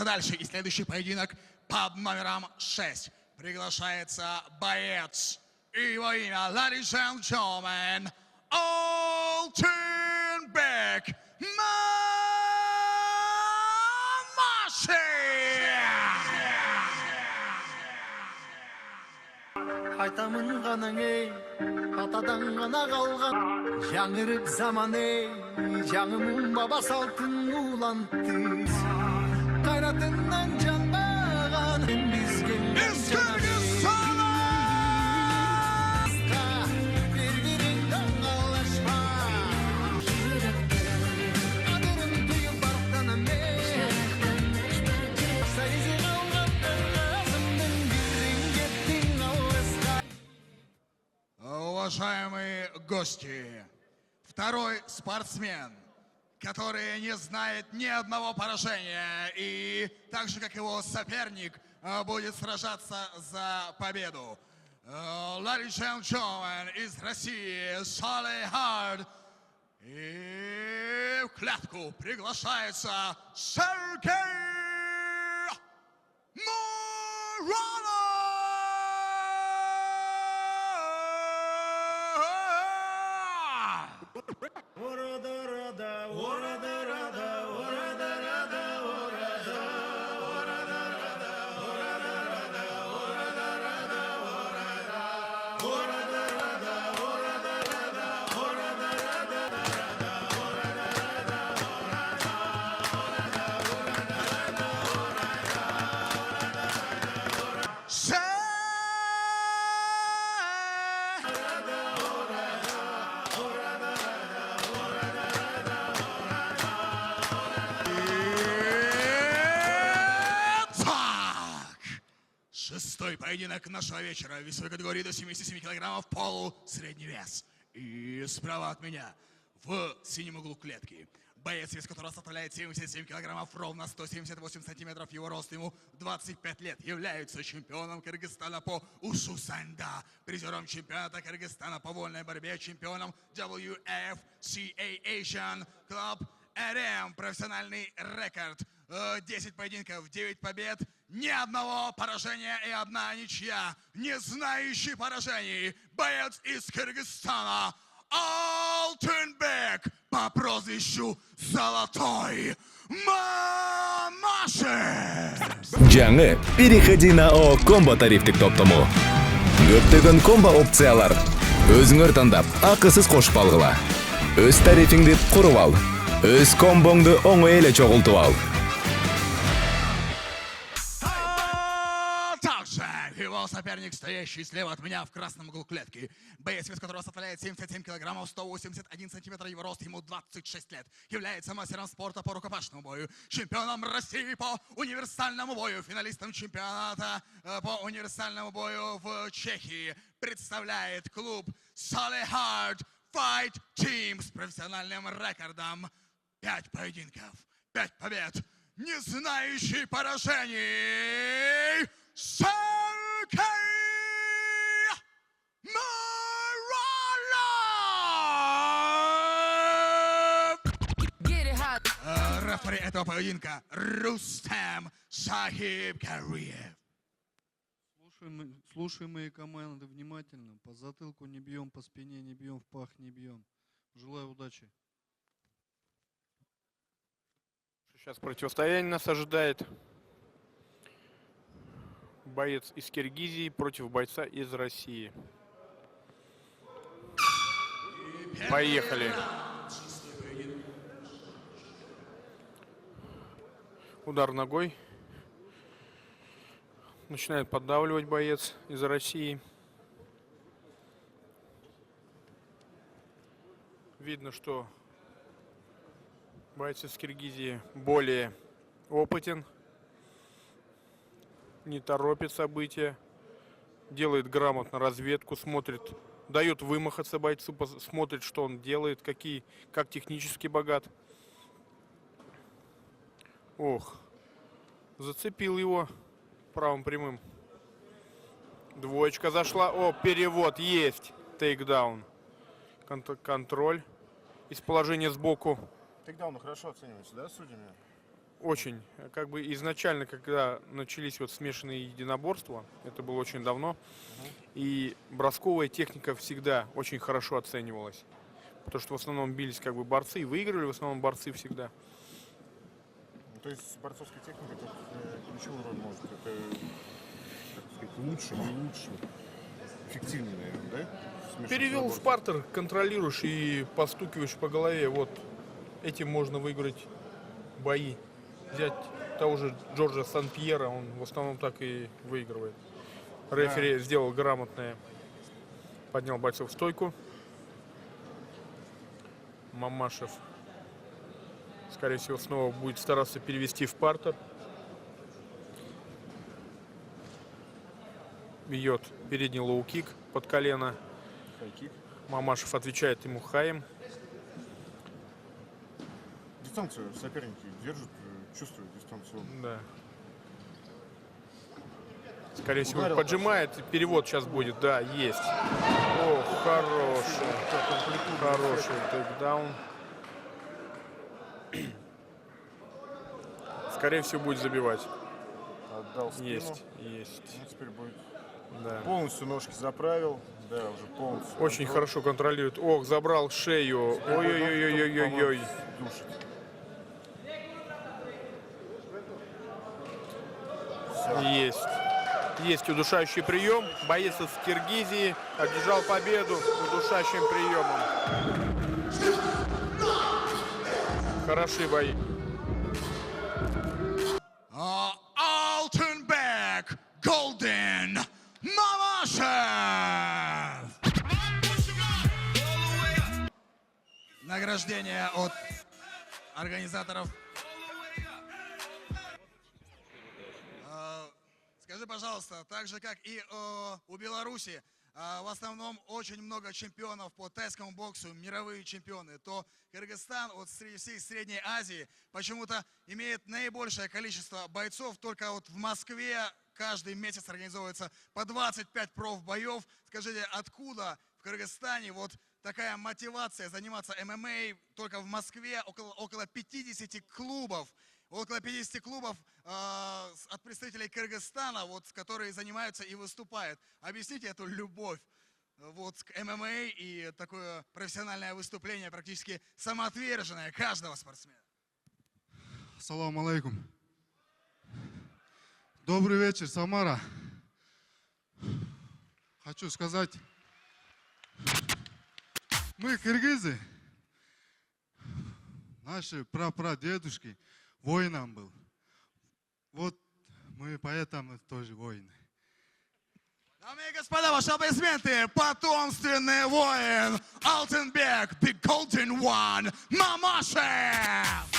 Двигаемся дальше. И следующий поединок под номером 6. Приглашается боец. И его имя, ladies and gentlemen, Altenbek Mamashi! Айтамын ғаның ей, атадан ғана қалған жаңырып заман ей, жаңымын баба салтын улантты. Қайратынан жанбаған бізге Уважаемые гости, второй спортсмен, который не знает ни одного поражения и так же, как его соперник, будет сражаться за победу. Ladies and gentlemen, из России Салли Хард. И в клетку приглашается Сергей Муранов. Шестой поединок нашего вечера в весовой категории до 77 килограммов, полу средний вес. И справа от меня, в синем углу клетки, боец, вес которого составляет 77 килограммов, ровно 178 сантиметров, его рост, ему 25 лет, является чемпионом Кыргызстана по ушу санда, призером чемпионата Кыргызстана по вольной борьбе, чемпионом WFCA Asian Club RM, профессиональный рекорд. 10 поединков, 9 побед, ни одного поражения и одна ничья. Не знающий поражений боец из Кыргызстана Altenbek по прозвищу Золотой Мамаши. Жаңы переходи на О комбо тарифтик топтому. Көптөгөн комбо опциялар. Өзүңөр тандап, акысыз кошуп алгыла. Өз тарифиңди куруп ал. Өз комбоңду оңой эле чогултуп ал. Его соперник, стоящий слева от меня в красном углу клетки. Боец, вес которого составляет 77 килограммов, 181 сантиметра, его рост, ему 26 лет. Является мастером спорта по рукопашному бою, чемпионом России по универсальному бою, финалистом чемпионата по универсальному бою в Чехии. Представляет клуб Салли Хард Fight Team с профессиональным рекордом 5 поединков, 5 побед, не знающий поражений. Сергей Муранов! Рефери этого поединка Рустем Сахибгариев. Слушай мои команды внимательно. По затылку не бьем, по спине не бьем, в пах не бьем. Желаю удачи. Сейчас противостояние нас ожидает. Боец из Киргизии против бойца из России. Поехали. Удар ногой. Начинает поддавливать боец из России. Видно, что боец из Киргизии более опытен. Не торопит события, делает грамотно разведку, смотрит, дает вымахаться бойцу, смотрит, что он делает, как технически богат. Ох, зацепил его правым прямым. Двоечка зашла. О, перевод есть. Тейкдаун. Контроль. Из положения сбоку. Тейкдауны хорошо оцениваются, да, судьями? очень, как бы изначально, когда начались вот смешанные единоборства, это было очень давно, и бросковая техника всегда очень хорошо оценивалась. Потому что в основном бились как бы борцы, и выигрывали в основном борцы всегда. То есть борцовская техника тут ключевую роль может. Это, так сказать, лучше, не лучше. Эффективнее, наверное, да? Смешанный Перевел в забор. партер, контролируешь и постукиваешь по голове. Вот этим можно выиграть бои. Взять того же Джорджа Сан-Пьера, он в основном так и выигрывает. Рефери сделал грамотное. Поднял бойцов в стойку. Мамашев, скорее всего, снова будет стараться перевести в партер. Бьет передний лоу-кик под колено. Хайкик. Мамашев отвечает ему хаем. Дистанцию соперники держат, чувствуют дистанцию. Да. Скорее всего, Ударил, поджимает. Перевод сейчас будет. Да, есть. О, хороший. Хороший тейкдаун. Скорее всего, будет забивать. Отдал спину. Есть. Ну, теперь будет. Да. Полностью ножки заправил. Да, уже полностью. Очень контроль. хорошо контролирует. Ох, забрал шею. Ой-ой-ой-ой-ой-ой. Душит. Есть удушающий прием. Боец из Киргизии одержал победу удушающим приемом. Хорошие бои. Altenberg Golden Мамашев! Награждение от организаторов. Скажи, пожалуйста, так же, как и у Беларуси, в основном очень много чемпионов по тайскому боксу, мировые чемпионы, то Кыргызстан вот среди всей Средней Азии почему-то имеет наибольшее количество бойцов. Только вот в Москве каждый месяц организовывается по 25 профбоев. Скажите, откуда в Кыргызстане вот такая мотивация заниматься ММА? Только в Москве около 50 клубов. Около 50 клубов от представителей Кыргызстана, вот, которые занимаются и выступают. Объясните эту любовь вот, к ММА и такое профессиональное выступление, практически самоотверженное каждого спортсмена. Ассаламу алейкум. Добрый вечер, Самара. Хочу сказать, мы киргизы, наши прапрадедушки воином был. Вот мы поэтому тоже воины. Дамы и господа, ваши аплодисменты. Потомственный воин Altenberg, the Golden One, Мамашев!